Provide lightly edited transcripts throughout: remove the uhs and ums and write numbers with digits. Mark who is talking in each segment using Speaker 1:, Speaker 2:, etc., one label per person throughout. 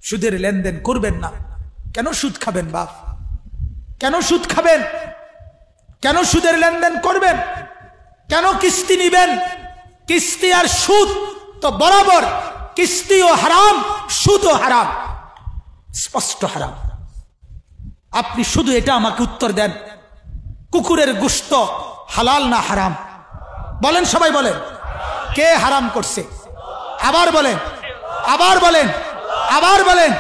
Speaker 1: সুদের লেনদেন করবেন না। কেন সুদ খাবেন বাপ? কেন সুদ খাবেন? কেন সুদের লেনদেন করবেন? কেন কিস্তি নিবেন? কিস্তি আর সুদ তো বরাবর, কিস্তিও হারাম, সুদও হারাম, স্পষ্ট হারাম। আপনি শুধু এটা আমাকে উত্তর দেন, কুকুরের গোশত হালাল না হারাম? বলেন, সবাই বলেন, কে হারাম করছে? আবার বলেন, আবার বলেন, আবার বলেন।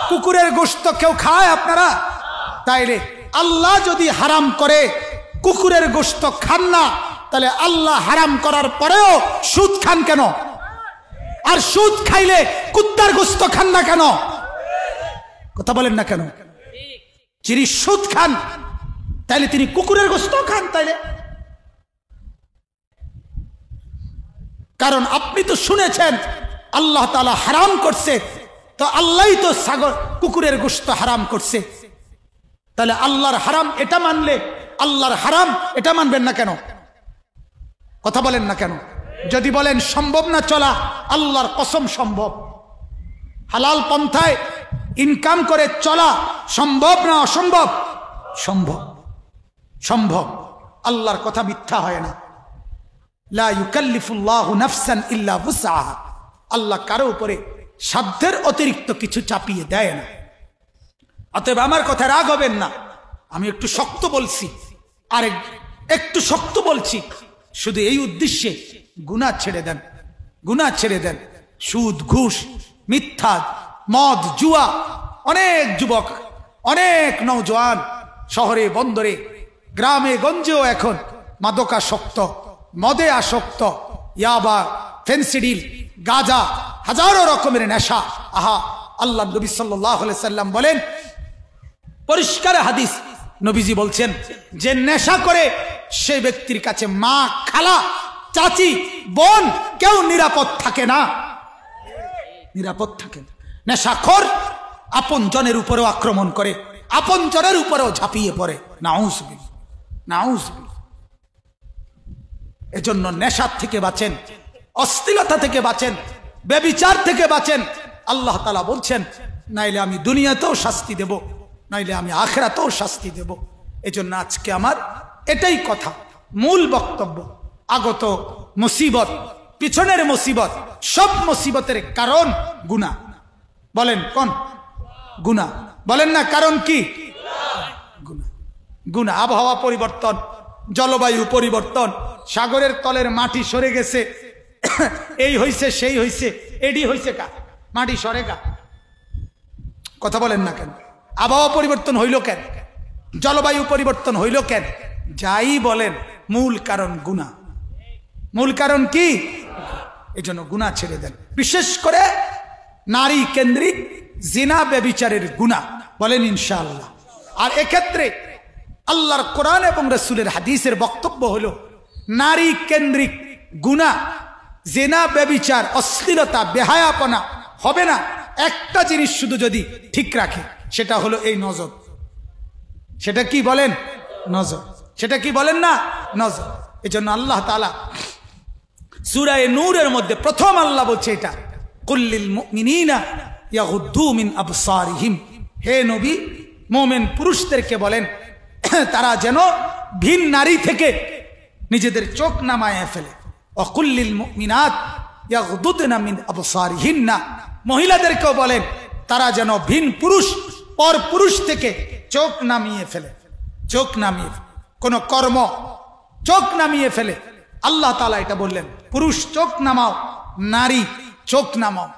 Speaker 1: কুকুরের গোশত কেউ খায় আপনারা? তাইলে আল্লাহ যদি হারাম করে কুকুরের গোশত খান না, তাহলে আল্লাহ হারাম করার পরেও সুদ খান কেন? আর সুদ খাইলে কুত্তার গোশত খান না কেন? কথা বলেন না কেন? যিনি সুদ খান তাইলে তিনি কুকুরের গোশত খান তাইলে? কারণ আপনি তো শুনেছেন আল্লাহ তাআলা হারাম করছে, তো আল্লাহই তো কুকুরের গোশত হারাম করছে। তাহলে আল্লাহর হারাম এটা মানলে আল্লাহর হারাম এটা মানবেন না কেন? কথা বলেন না কেন? যদি বলেন সম্ভব না চলা, আল্লাহর কসম সম্ভব। হালাল পন্থায় ইনকাম করে চলা সম্ভব না অসম্ভব? সম্ভব, সম্ভব। আল্লাহর কথা মিথ্যা হয় না। লা ইউকাল্লিফুল্লাহু নাফসান ইল্লা উসআহা। আল্লাহ কারো উপরে সাধ্যের অতিরিক্ত কিছু চাপিয়ে দেয় না। অতএব আমার কথা রাগ হবেন না, আমি একটু শক্ত বলছি, আর একটু শক্ত বলছি শুধু এই উদ্দেশ্যে, গুনাহ ছেড়ে দেন, গুনাহ ছেড়ে দেন। সুদ, ঘুষ, মিথ্যা, মদ, জুয়া। অনেক যুবক, অনেক নওজোয়ান শহরে বন্দরে গ্রামে গঞ্জেও এখন মাদকাসক্ত, মদে আসক্ত, ইয়াবা, ফেন্সিডিল, গাঁজা, হাজারো রকমের নেশা। আহা, আল্লাহ নবী সাল্লাল্লাহু আলাইহি সাল্লাম বলেন, পরিষ্কার হাদিস, নবীজি বলছেন যে নেশা করে সেই ব্যক্তির কাছে মা, খালা, চাচি, বোন কেউ নিরাপদ থাকে না, নিরাপদ থাকে না। নেশাখোর আপন জনের উপরেও আক্রমণ করে, আপন জনের উপরেও ঝাঁপিয়ে পড়ে। নাউজুবিল্লাহ, নাউজুবিল্লাহ। এজন্য নেশার থেকে বাঁচেন, অশ্লীলতা থেকে বাঁচেন, ব্যভিচার থেকে বাঁচেন। আল্লাহ তাআলা বলছেন, নাইলে আমি দুনিয়াতেও শাস্তি দেব, নাইলে আমি আখিরাতেও শাস্তি দেব। এজন্য আজকে আমার এটাই কথা, মূল বক্তব্য। আগত মুসিবত, পিছনের মুসিবত, সব মুসিবতের কারণ গুনাহ। বলেন কোন? গুনাহ। বলেন না কারণ কি? গুনাহ। গুনাহ। আবহাওয়া পরিবর্তন, জলবায়ু পরিবর্তন, সাগরের তলের মাটি সরে গেছে, এই হইছে সেই হইছে, এডি হইছে কা? মাটি সরে গা। কথা বলেন না কেন? আবহাওয়া পরিবর্তন হইল কেন? জলবায়ু পরিবর্তন হইল কেন? যাই বলেন, মূল কারণ গুনাহ। মূল কারণ কি? এজন্য গুনাহ ছেড়ে দেন। বিশেষ করে নারী কেন্দ্রিক জিনা, ব্যভিচারের গুনাহ। বলেন ইনশাআল্লাহ। আর এক্ষেত্রে আল্লাহর কোরআন এবং রাসূলের হাদিসের বক্তব্য হলো, নারী কেন্দ্রিক গুনাহ, জিনা, ব্যভিচার, অশ্লীলতা, বেহায়াপনা হবে না একটা জিনিস শুধু যদি ঠিক রাখে, সেটা হলো এই নজর। সেটা কি বলেন? নজর। সেটা কি বলেন না? নজর। এজন্য আল্লাহ তাআলা সূরা নূরের মধ্যে প্রথম আল্লাহ বলছে এটা, কুল্লিল মুমিনিনা ইয়াগুদ্দু মিন আবসারিহিম। হে নবী, মুমিন পুরুষদেরকে বলেন তারা যেন ভিন নারী থেকে নিজেদের চোখ নামায় ফেলে। ওয়াকুল্লিল মুমিনাত ইয়াগুদ্দুনা মিন আবসারিহিন্না। মহিলাদেরকেও বলেন তারা যেন ভিন পুরুষ, পর পুরুষ থেকে চোখ নামিয়ে ফেলে। চোখ নামিয়ে, কোন কর্ম চোখ নামিয়ে ফেলে। আল্লাহ তাআলা এটা বললেন, পুরুষ চোখ নামাও, নারী চোখ নামাও।